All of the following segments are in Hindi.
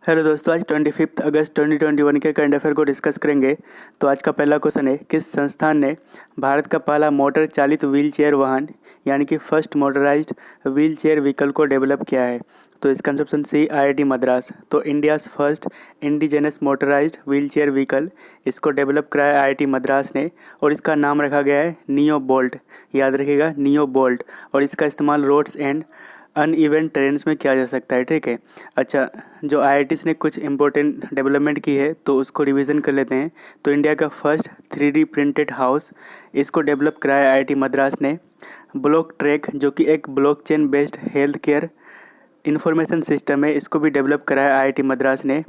हेलो दोस्तों, आज 25 अगस्त 2021 के करंट अफेयर को डिस्कस करेंगे। तो आज का पहला क्वेश्चन है, किस संस्थान ने भारत का पहला मोटर चालित व्हील चेयर वाहन यानी कि first motorized wheel chair vehicle को डेवलप किया है? तो इसका answer option C IIT Madras. तो India's first indigenous motorized wheel chair vehicle, इसको डेवलप कराया IIT मद्रास ने और इसका नाम रखा गया है नियो बोल्ट। याद रखिएगा, नियो बोल्ट। और इसका इस्तेमाल रोड्स एंड अनइवन टेरेन्स में किया जा सकता है। ठीक है। अच्छा, जो IITs ने कुछ इम्पोर्टेंट डेवलपमेंट की है तो उसको रिवीजन कर लेते हैं। तो इंडिया का फर्स्ट 3D प्रिंटेड हाउस, इसको डेवलप कराया IIT मद्रास ने। ब्लॉक ट्रैक, जो कि एक blockchain based health care information system है, इसको भी डेवलप कराया IIT मद्रास ने।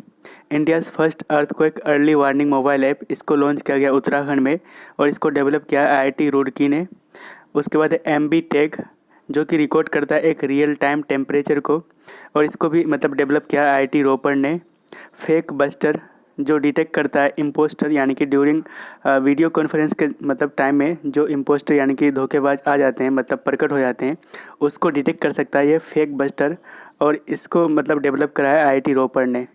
India's first earthquake early warning mobile app, इसको लॉन्च किया गया उत्तराखंड में और इसको डेवलप किया IIT रुड़की ने। उसके बाद MB टेक, जो कि रिकॉर्ड करता है एक रियल टाइम टेम्परेचर को और इसको भी डेवलप किया IIT रोपड़ ने। फेक बस्टर, जो डिटेक्ट करता है इम्पोस्टर यानी कि ड्यूरिंग वीडियो कॉन्फ्रेंस के टाइम में जो इम्पोस्टर यानी कि धोखेबाज आ जाते हैं, प्रकट हो जाते हैं, उसको डिटेक्ट कर सकता है ये फेक बस्टर और इसको डेवलप कराया IIT रोपड़ ने।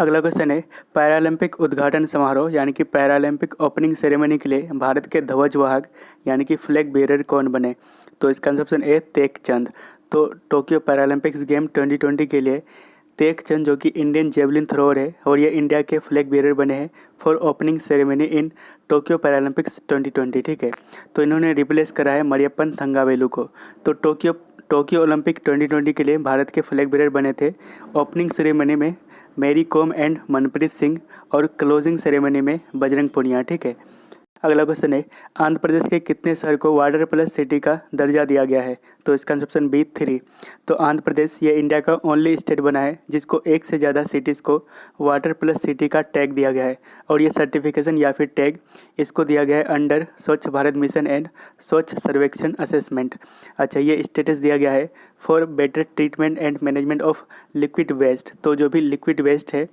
अगला क्वेश्चन है, पैरालंपिक उद्घाटन समारोह यानी कि पैरालंपिक ओपनिंग सेरेमनी के लिए भारत के ध्वजवाहक यानी कि फ्लैग बेरर कौन बने? तो इसका आंसर ऑप्शन ए तेक चंद। तो टोक्यो पैरालंपिक्स गेम 2020 के लिए तेक चंद, जो कि इंडियन जेवलिन थ्रोअर है और ये इंडिया के फ्लैग बेरर बने हैं for opening ceremony in Tokyo Paralympics 2020। ठीक है। तो इन्होंने रिप्लेस करा है मरियप्पन थंगावेलु को। तो टोक्यो ओलंपिक 2020 के लिए भारत के फ्लैग बेरर बने थे ओपनिंग सेरेमनी में मैरी कॉम एंड मनप्रीत सिंह और क्लोजिंग सेरेमनी में बजरंग पुनिया। ठीक है। अगला क्वेश्चन है, आंध्र प्रदेश के कितने शहर को वाटर प्लस सिटी का दर्जा दिया गया है? तो इसका आंसर ऑप्शन बी 3। तो आंध्र प्रदेश ये इंडिया का ओनली स्टेट बना है जिसको एक से ज़्यादा सिटीज़ को वाटर प्लस सिटी का टैग दिया गया है और ये सर्टिफिकेशन या फिर टैग इसको दिया गया है अंडर स्वच्छ भारत मिशन एंड स्वच्छ सर्वेक्षण असेसमेंट। अच्छा, ये स्टेटस दिया गया है for better treatment and management of liquid waste. तो जो भी लिक्विड वेस्ट है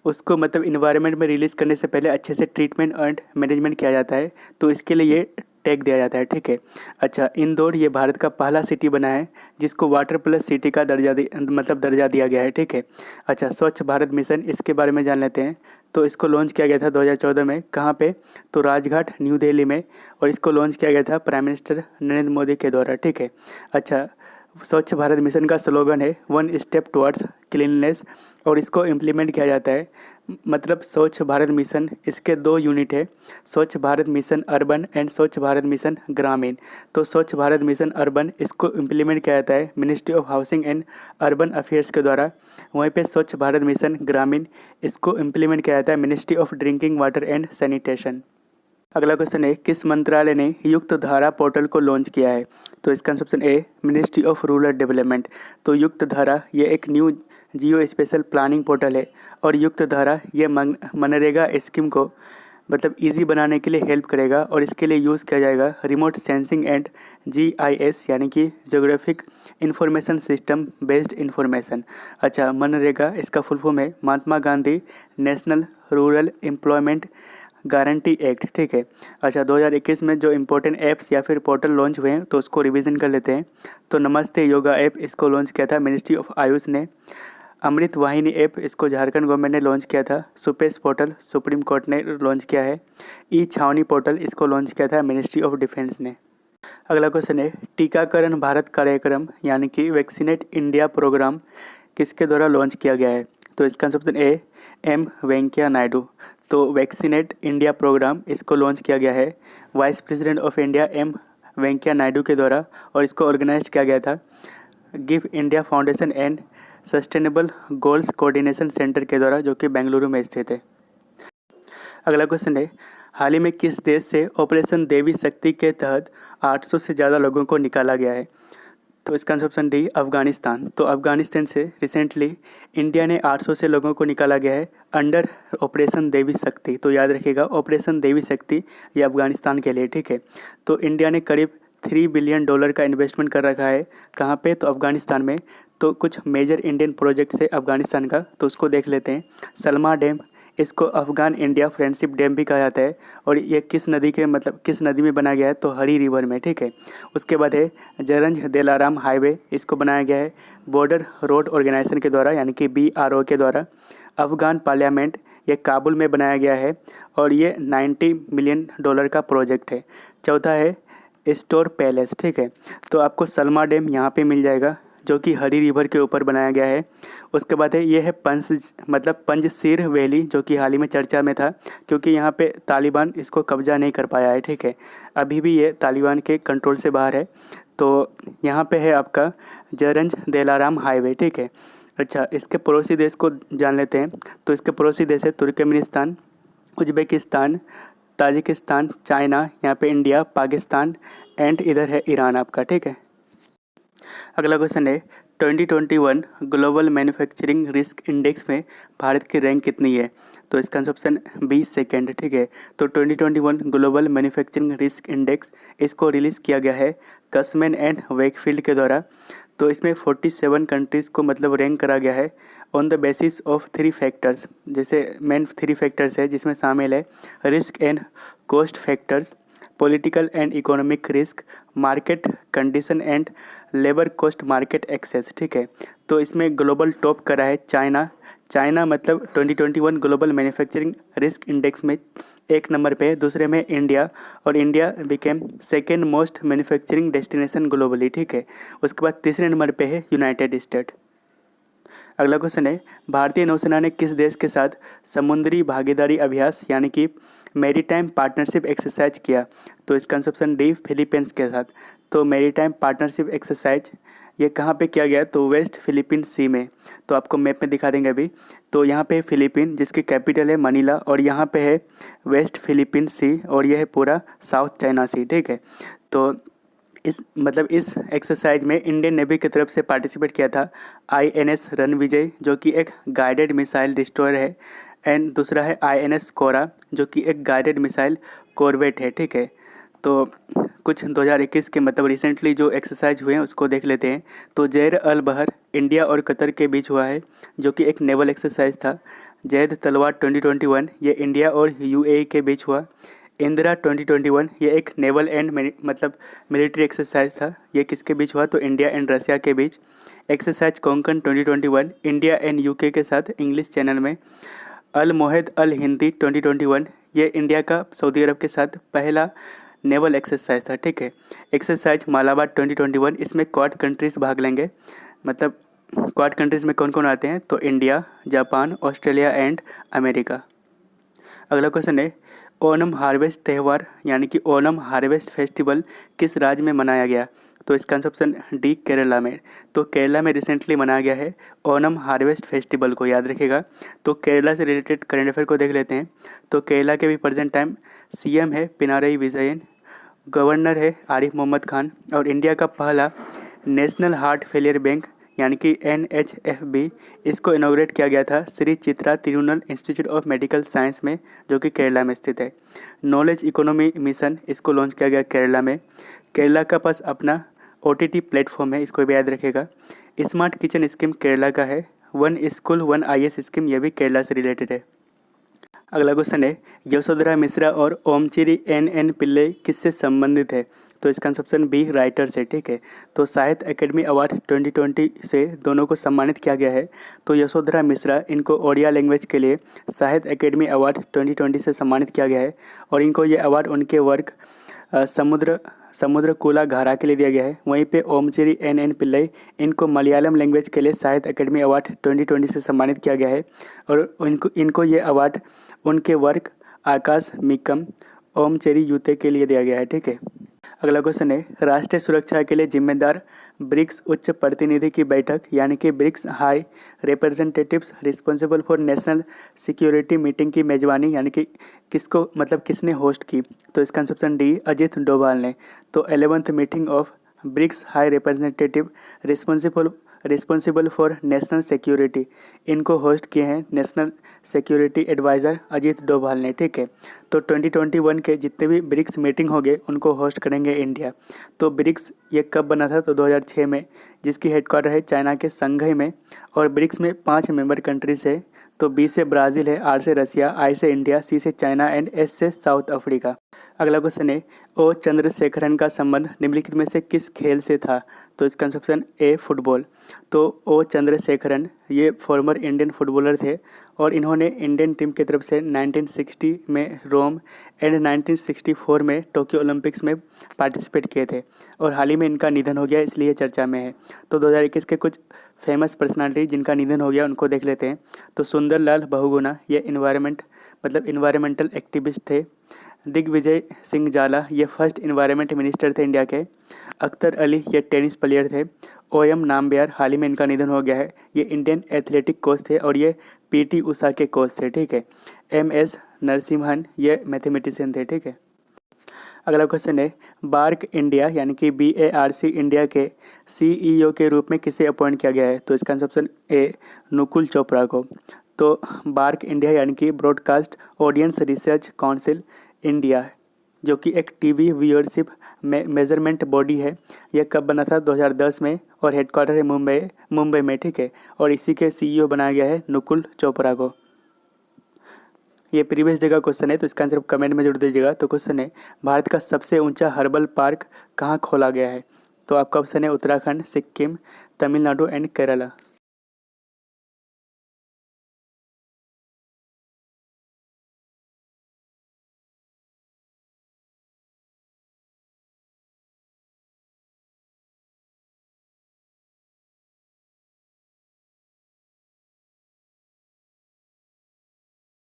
उसको इन्वायरमेंट में रिलीज़ करने से पहले अच्छे से ट्रीटमेंट एंड मैनेजमेंट किया जाता है, तो इसके लिए ये टैग दिया जाता है। ठीक है। अच्छा, इंदौर ये भारत का पहला सिटी बना है जिसको वाटर प्लस सिटी का दर्जा दिया गया है। ठीक है। अच्छा, स्वच्छ भारत मिशन, इसके बारे में जान लेते हैं। तो इसको लॉन्च किया गया था 2014 में। कहाँ पे? तो राजघाट न्यू दिल्ली में और इसको लॉन्च किया गया था प्राइम मिनिस्टर नरेंद्र मोदी के द्वारा। ठीक है। अच्छा, स्वच्छ भारत मिशन का स्लोगन है वन स्टेप टुवर्ड्स क्लीननेस और इसको इम्प्लीमेंट किया जाता है स्वच्छ भारत मिशन, इसके 2 यूनिट है, स्वच्छ भारत मिशन अर्बन एंड स्वच्छ भारत मिशन ग्रामीण। तो स्वच्छ भारत मिशन अर्बन इसको इम्प्लीमेंट किया जाता है ministry of housing and urban affairs के द्वारा। वहीं पे स्वच्छ भारत मिशन ग्रामीण इसको इम्प्लीमेंट किया जाता है ministry of drinking water and sanitation. अगला क्वेश्चन है, किस मंत्रालय ने युक्त धारा पोर्टल को लॉन्च किया है? तो इसका answer option A ministry of rural development. तो युक्त धारा ये एक न्यू जियो स्पेशल प्लानिंग पोर्टल है और युक्त धारा ये मनरेगा स्कीम को इजी बनाने के लिए हेल्प करेगा और इसके लिए यूज़ किया जाएगा रिमोट सेंसिंग एंड GIS यानी कि geographic information system based information. अच्छा, मनरेगा इसका फुल फॉर्म है Mahatma Gandhi national rural employment guarantee act. ठीक है। अच्छा, 2021 में जो इम्पोर्टेंट ऐप्स या फिर पोर्टल लॉन्च हुए हैं तो उसको रिवीजन कर लेते हैं। तो नमस्ते योगा ऐप, इसको लॉन्च किया था मिनिस्ट्री ऑफ आयुष ने। अमृत वाहिनी ऐप, इसको झारखंड गवर्नमेंट ने लॉन्च किया था। सुपेश पोर्टल सुप्रीम कोर्ट ने लॉन्च किया है। ई छावनी पोर्टल, इसको लॉन्च किया था मिनिस्ट्री ऑफ डिफेंस ने। अगला क्वेश्चन है, टीकाकरण भारत कार्यक्रम यानी कि वैक्सीनेट इंडिया प्रोग्राम किसके द्वारा लॉन्च किया गया है? तो इसका answer option A M Venkaiah Naidu. तो वैक्सीनेट इंडिया प्रोग्राम इसको लॉन्च किया गया है vice president of India M Venkaiah Naidu के द्वारा और इसको ऑर्गेनाइज किया गया था give India foundation and sustainable goals coordination centre के द्वारा, जो कि बेंगलुरु में स्थित है। अगला क्वेश्चन है, हाल ही में किस देश से ऑपरेशन देवी शक्ति के तहत 800 से ज़्यादा लोगों को निकाला गया है? तो इसका आंसर ऑप्शन डी अफगानिस्तान। तो अफगानिस्तान से रिसेंटली इंडिया ने 800 से लोगों को निकाला गया है अंडर ऑपरेशन देवी शक्ति। तो याद रखिएगा, ऑपरेशन देवी शक्ति ये अफगानिस्तान के लिए। ठीक है। तो इंडिया ने करीब $3 बिलियन का इन्वेस्टमेंट कर रखा है। कहाँ पे? तो अफगानिस्तान में। तो कुछ मेजर इंडियन प्रोजेक्ट्स है अफगानिस्तान का, तो उसको देख लेते हैं। सलमा डैम, इसको अफ़गान इंडिया फ्रेंडशिप डैम भी कहा जाता है। और ये किस नदी के मतलब किस नदी में बनाया गया है, तो हरी रिवर में, ठीक है। उसके बाद है जरंज दिलाराम हाईवे, इसको बनाया गया है बॉर्डर रोड ऑर्गेनाइजेशन के द्वारा यानी कि BRO के द्वारा। अफ़गान पार्लियामेंट, ये काबुल में बनाया गया है और ये $90 मिलियन का प्रोजेक्ट है। चौथा है स्टोर पैलेस, ठीक है। तो आपको सलमा डैम यहाँ पे मिल जाएगा जो कि हरी रिवर के ऊपर बनाया गया है। उसके बाद है ये है पंजशीर वैली, जो कि हाल ही में चर्चा में था क्योंकि यहाँ पे तालिबान इसको कब्जा नहीं कर पाया है, ठीक है। अभी भी ये तालिबान के कंट्रोल से बाहर है। तो यहाँ पे है आपका जरंज दिलाराम हाईवे, ठीक है। अच्छा, इसके पड़ोसी देश को जान लेते हैं। तो इसके पड़ोसी देश है तुर्कमेनिस्तान, उज्बेकिस्तान, ताजिकिस्तान, चाइना, यहाँ पे इंडिया, पाकिस्तान एंड इधर है ईरान आपका, ठीक है। अगला क्वेश्चन है 2021 ग्लोबल मैन्युफैक्चरिंग रिस्क इंडेक्स में भारत की रैंक कितनी है? तो इसका ऑप्शन बी सेकेंड, ठीक है। तो 2021 ग्लोबल मैन्युफैक्चरिंग रिस्क इंडेक्स इसको रिलीज़ किया गया है कसमैन एंड वेकफील्ड के द्वारा। तो इसमें 47 कंट्रीज़ को मतलब रैंक करा गया है on the basis of 3 factors. जैसे मेन 3 फैक्टर्स है जिसमें शामिल है risk and cost factors, political and economic risk, market condition and labour cost market access, ठीक है। तो इसमें ग्लोबल टॉप करा है चाइना मतलब 2021 ग्लोबल मैन्युफैक्चरिंग रिस्क इंडेक्स में 1 नंबर पे है। दूसरे में इंडिया, और India became second most manufacturing destination globally, ठीक है। उसके बाद तीसरे नंबर पे है यूनाइटेड स्टेट। अगला क्वेश्चन है भारतीय नौसेना ने किस देश के साथ समुद्री भागीदारी अभ्यास यानी कि मैरीटाइम पार्टनरशिप एक्सरसाइज किया? तो इसका ऑप्शन डी फिलीपींस के साथ। तो मैरीटाइम पार्टनरशिप एक्सरसाइज ये कहाँ पे किया गया? तो वेस्ट फिलीपीन सी में। तो आपको मैप में दिखा देंगे अभी। तो यहाँ पे फिलीपीन जिसकी कैपिटल है मनीला, और यहाँ पे है वेस्ट फिलीपीन सी, और यह है पूरा साउथ चाइना सी, ठीक है। तो इस एक्सरसाइज में इंडियन नेवी की तरफ से पार्टिसिपेट किया था INS रणविजय, जो कि एक गाइडेड मिसाइल डिस्ट्रॉयर है, एंड दूसरा है INS कोरा, जो कि एक गाइडेड मिसाइल कॉर्वेट है, ठीक है। तो कुछ 2021 के मतलब रिसेंटली जो एक्सरसाइज हुए हैं उसको देख लेते हैं। तो जैद अल बहर इंडिया और कतर के बीच हुआ है, जो कि एक नेवल एक्सरसाइज था। जैद तलवार 2021 ये इंडिया और UAE के बीच हुआ। इंदिरा 2021 ये एक नेवल एंड मतलब मिलिट्री एक्सरसाइज था। ये किसके बीच हुआ? तो इंडिया एंड रशिया के बीच। Exercise Konkan 2021 India and UK के साथ इंग्लिश चैनल में। अल मोहिद अल हिंदी 2021 ये इंडिया का सऊदी अरब के साथ पहला नेवल एक्सरसाइज था, ठीक है। एक्सरसाइज मालाबार 2021 इसमें क्वाड कंट्रीज़ भाग लेंगे। मतलब क्वाड कंट्रीज़ में कौन कौन आते हैं? तो India, Japan, Australia and America. अगला क्वेश्चन है ओणम हार्वेस्ट त्यौहार यानी कि ओणम हार्वेस्ट फेस्टिवल किस राज्य में मनाया गया? तो इसका ऑप्शन डी केरला में। तो केरला में रिसेंटली मनाया गया है ओणम हार्वेस्ट फेस्टिवल को, याद रखिएगा। तो केरला से रिलेटेड करंट अफेयर को देख लेते हैं। तो केरला के भी प्रेजेंट टाइम CM है पिनाराई विजयन, गवर्नर है आरिफ मोहम्मद खान, और इंडिया का पहला नेशनल हार्ट फेलियर बैंक यानी कि NHFB इसको इनॉग्रेट किया गया था Shri Chitra Tirunal institute of medical science में, जो कि केरला में स्थित है। नॉलेज इकोनॉमी मिशन इसको लॉन्च किया गया केरला में। केरला का पास अपना OTT प्लेटफॉर्म है, इसको भी याद रखेगा। स्मार्ट किचन स्कीम केरला का है। 1 स्कूल 1 IS स्कीम ये भी केरला से रिलेटेड है। अगला क्वेश्चन है यशोधरा मिश्रा और ओमचिरी NN पिल्ले किससे संबंधित है? तो इसका ऑप्शन बी राइटर से, ठीक है। तो साहित्य अकेडमी अवार्ड 2020 से दोनों को सम्मानित किया गया है। तो यशोधरा मिश्रा इनको ओडिया लैंग्वेज के लिए साहित्य अकेडमी अवार्ड 2020 से सम्मानित किया गया है, और इनको ये अवार्ड उनके वर्क समुद्रकुला घारा के लिए दिया गया है। वहीं पे ओमचिरी NN पिल्लई इनको मलयालम लैंग्वेज के लिए साहित्य अकेडमी अवार्ड 2020 से सम्मानित किया गया है, और इनको ये अवार्ड उनके वर्क आकाश मिकम ओमचेरी यूते के लिए दिया गया है, ठीक है। अगला क्वेश्चन है राष्ट्रीय सुरक्षा के लिए जिम्मेदार ब्रिक्स उच्च प्रतिनिधि की बैठक यानी कि BRICS high representatives responsible for national security meeting की मेजबानी यानी कि किसने होस्ट की? तो इसका ऑप्शन डी अजित डोभाल ने। तो 11th meeting of BRICS high representative responsible for national security, इनको होस्ट किए हैं national security adviser Ajit Doval ने, ठीक है। तो 2021 के जितने भी ब्रिक्स मीटिंग होंगे उनको होस्ट करेंगे इंडिया। तो ब्रिक्स ये कब बना था, तो 2006 में, जिसकी हेडक्वार्टर है चाइना के संघई में। और ब्रिक्स में 5 मेंबर कंट्रीज़ है। तो बी से ब्राज़ील है, आर से रसिया, आई से इंडिया, सी से चाइना एंड एस से साउथ अफ्रीका। अगला क्वेश्चन है, ओ चंद्रशेखरन का संबंध निम्नलिखित में से किस खेल से था, तो इसका ऑप्शन ए फुटबॉल। तो ओ चंद्रशेखरन ये फॉर्मर इंडियन फुटबॉलर थे और इन्होंने इंडियन टीम की तरफ से 1960 में रोम एंड 1964 में टोक्यो ओलंपिक्स में पार्टिसिपेट किए थे और हाल ही में इनका निधन हो गया, इसलिए चर्चा में है। तो 2021 के कुछ फेमस पर्सनालिटी जिनका निधन हो गया उनको देख लेते हैं। तो सुंदरलाल बहुगुणा ये इन्वायरमेंटल एक्टिविस्ट थे। दिग्विजय सिंह जाला ये फर्स्ट इन्वायरमेंट मिनिस्टर थे इंडिया के। अख्तर अली ये टेनिस प्लेयर थे। ओ.एम. नामबियार हाल ही में इनका निधन हो गया है, ये इंडियन एथलेटिक कोच थे और ये पी.टी. उषा के कोच थे, ठीक है। एम.एस. नरसिम्हन ये मैथमेटिशियन थे, ठीक है। अगला क्वेश्चन है, बार्क इंडिया यानी कि BARC इंडिया के CEO के रूप में किसे अपॉइंट किया गया है, तो इसका ऑप्शन ए नुकुल चोपड़ा को। तो बार्क इंडिया यानी कि broadcast audience research council India, जो कि एक टीवी व्यूअरशिप मेजरमेंट बॉडी है, यह कब बना था, 2010 में, और हेडक्वार्टर है मुंबई में, ठीक है। और इसी के CEO बनाया गया है नुकुल चोपड़ा को। ये प्रीवियस डे का क्वेश्चन है, तो इसका आंसर कमेंट में जरूर दीजिएगा। तो क्वेश्चन है, भारत का सबसे ऊंचा हर्बल पार्क कहाँ खोला गया है, तो आपका ऑप्शन है उत्तराखंड, सिक्किम, तमिलनाडु एंड केरला।